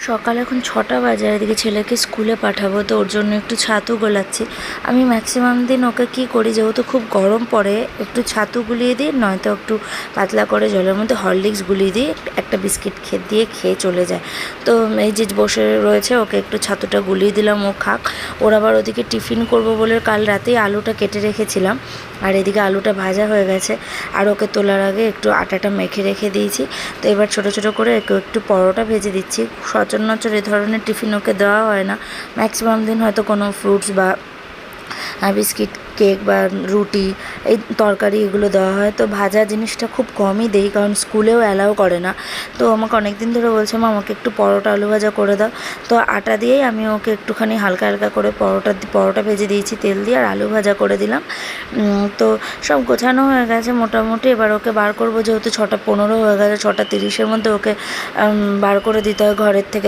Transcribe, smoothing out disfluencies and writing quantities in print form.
সকাল এখন 6টা বাজে, আর এদিকে ছেলেকে স্কুলে পাঠাবো, তো ওর জন্য একটু ছাতু গোলাচ্ছি। আমি ম্যাক্সিমাম দিন ওকে কী করি, যেহেতু খুব গরম পড়ে, একটু ছাতু গুলিয়ে দিই, নয়তো একটু পাতলা করে জলের মধ্যে হরলিক্স গুলিয়ে দিই, একটা বিস্কিট খেয়ে চলে যায়। তো এই যে বসে রয়েছে, ওকে একটু ছাতুটা গুলিয়ে দিলাম, ও খাক। ওর আবার ওদিকে টিফিন করব বলে কাল রাতেই আলুটা কেটে রেখেছিলাম, আর এদিকে আলুটা ভাজা হয়ে গেছে। আর ওকে তোলার আগে একটু আটাটা মেখে রেখে দিয়েছি। তো এবার ছোটো ছোটো করে একটু পরোটা ভেজে দিচ্ছি। সচরাচর এ ধরনের টিফিন ওকে দেওয়া হয় না, ম্যাক্সিমাম দিন হয়তো কোনো ফ্রুটস বা বিস্কিট, কেক বা রুটি, এই তরকারি এগুলো দেওয়া হয়। তো ভাজা জিনিসটা খুব কমই দেই, কারণ স্কুলেও অ্যালাউ করে না। তো আমাকে অনেক দিন ধরে বলছে, মা আমাকে একটু পরোটা আলু ভাজা করে দাও। তো আটা দিয়েই আমি ওকে একটুখানি হালকা হালকা করে পরোটা ভেজে দিয়েছি তেল দিয়ে, আর আলু ভাজা করে দিলাম। তো সব গোছানো হয়ে গেছে মোটামুটি। এবার ওকে বার করবো, যেহেতু 6টা 15 হয়ে গেছে, 6টা 30-এর মধ্যে ওকে বার করে দিতে হয় ঘরের থেকে।